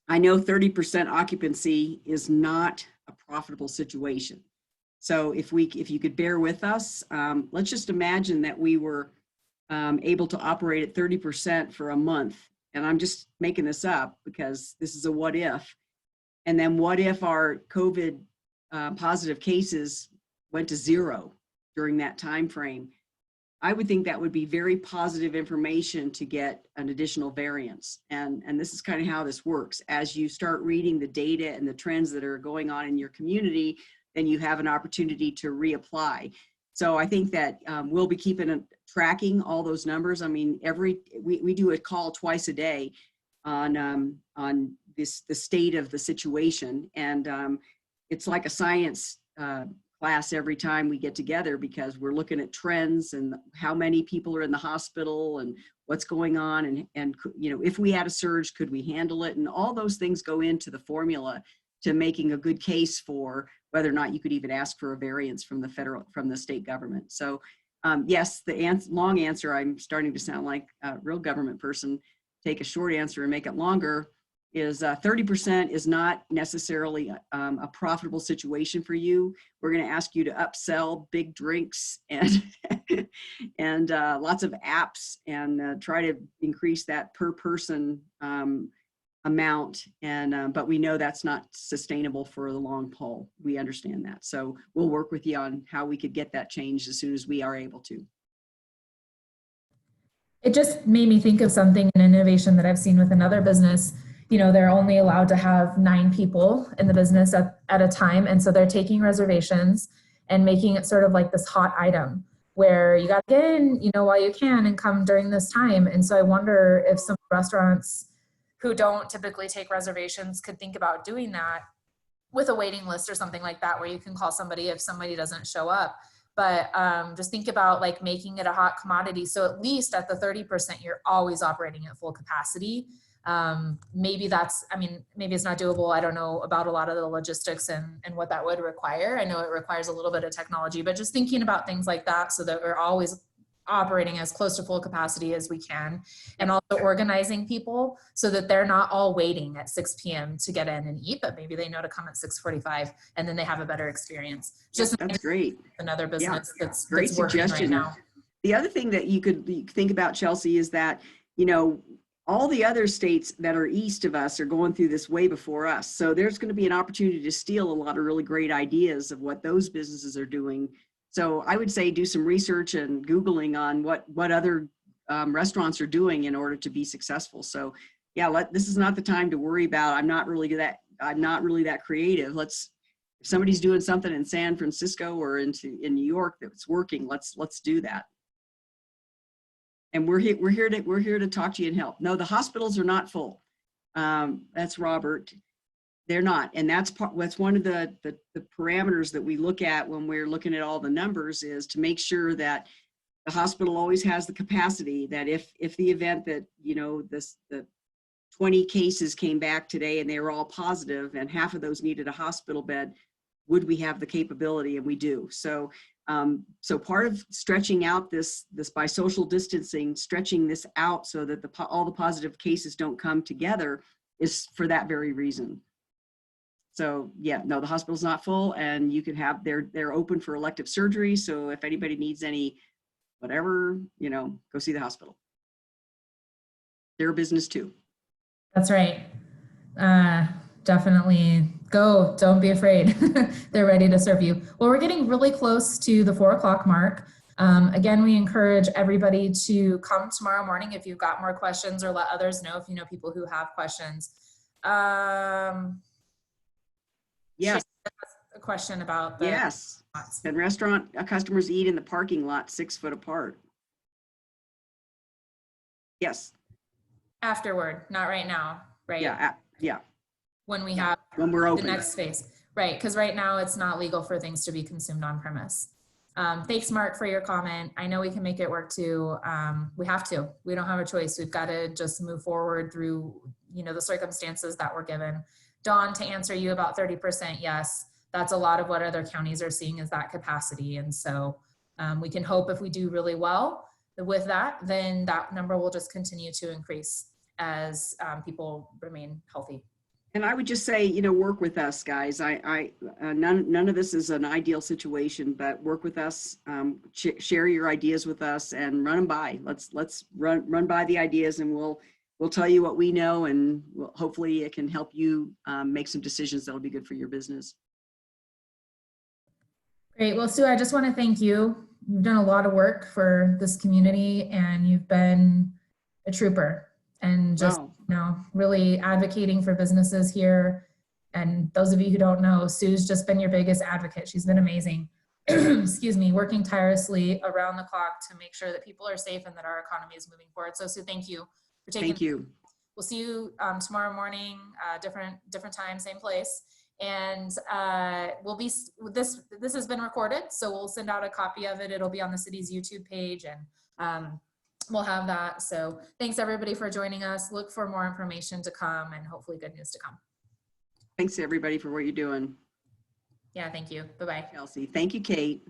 know 30% occupancy is not a profitable situation. So if you could bear with us, let's just imagine that we were able to operate at 30% for a month. And I'm just making this up because this is a what if. And then what if our COVID positive cases went to 0 during that time frame? I would think that would be very positive information to get an additional variance. And this is kind of how this works. As you start reading the data and the trends that are going on in your community, then you have an opportunity to reapply. So I think that we'll be tracking all those numbers. I mean, we do a call twice a day on the state of the situation. And it's like a science class every time we get together because we're looking at trends and how many people are in the hospital and what's going on. And you know, if we had a surge, could we handle it? And all those things go into the formula to making a good case for whether or not you could even ask for a variance from the state government. So yes, the long answer, I'm starting to sound like a real government person, take a short answer and make it longer, is 30% is not necessarily a profitable situation for you. We're going to ask you to upsell big drinks and and lots of apps and try to increase that per person amount. And but we know that's not sustainable for the long haul. We understand that. So we'll work with you on how we could get that changed as soon as we are able to. It just made me think of something, an innovation that I've seen with another business. You know, they're only allowed to have 9 people in the business at a time. And so they're taking reservations and making it sort of like this hot item where you got to get in, you know, while you can and come during this time. And so I wonder if some restaurants who don't typically take reservations could think about doing that with a waiting list or something like that, where you can call somebody if somebody doesn't show up. but just think about like making it a hot commodity. So at least at the 30%, you're always operating at full capacity. Maybe that's, I mean, maybe it's not doable. I don't know about a lot of the logistics and what that would require. I know it requires a little bit of technology, but just thinking about things like that so that we're always operating as close to full capacity as we can, and also organizing people so that they're not all waiting at 6 p.m. to get in and eat, but maybe they know to come at 6:45 and then they have a better experience. Just that's great. Another business that's great suggestion. Right now. The other thing that you could think about, Chelsea, is that, you know, all the other states that are east of us are going through this way before us. So there's going to be an opportunity to steal a lot of really great ideas of what those businesses are doing. So I would say do some research and Googling on what other restaurants are doing in order to be successful. So yeah, this is not the time to worry about, I'm not really that creative. If somebody's doing something in San Francisco or in New York that's working, let's do that. And we're here to talk to you and help. No, the hospitals are not full. That's Robert. They're not, and that's one of the parameters that we look at when we're looking at all the numbers, is to make sure that the hospital always has the capacity, that if the event that, you know, the 20 cases came back today and they were all positive and half of those needed a hospital bed, would we have the capability? And we do. So so part of stretching out this by social distancing, stretching this out so that all the positive cases don't come together, is for that very reason. So yeah, no, the hospital's not full, and you can have, they're open for elective surgery. So if anybody needs any, whatever, you know, go see the hospital. They're a business too. That's right. Definitely go. Don't be afraid. They're ready to serve you. Well, we're getting really close to the 4 o'clock mark. Again, we encourage everybody to come tomorrow morning if you've got more questions, or let others know if you know people who have questions. Yes. A question about the yes. And restaurant customers eat in the parking lot 6 foot apart. Yes. Afterward, not right now, right? Yeah. Yeah. When we're open. The next phase, right? Because right now it's not legal for things to be consumed on premise. Thanks, Mark, for your comment. I know we can make it work too. We have to. We don't have a choice. We've got to just move forward through, you know, the circumstances that we're given. Dawn, to answer you about 30%, yes, that's a lot of what other counties are seeing is that capacity. And so we can hope if we do really well with that, then that number will just continue to increase as people remain healthy. And I would just say, you know, work with us, guys. None of this is an ideal situation, but work with us, share your ideas with us, and run them by. Let's run by the ideas, and we'll tell you what we know, and hopefully it can help you make some decisions that'll be good for your business. Great. Well, Sue, I just want to thank you. You've done a lot of work for this community, and you've been a trooper, and just, you know, really advocating for businesses here. And those of you who don't know, Sue's just been your biggest advocate. She's been amazing. Excuse me, working tirelessly around the clock to make sure that people are safe and that our economy is moving forward. So Sue, thank you for taking. Thank you. We'll see you tomorrow morning, different time, same place. And we'll be, this has been recorded, so we'll send out a copy of it. It'll be on the city's YouTube page, and we'll have that. So thanks everybody for joining us. Look for more information to come, and hopefully good news to come. Thanks everybody for what you're doing. Yeah, thank you. Bye-bye. Chelsea. Thank you, Kate.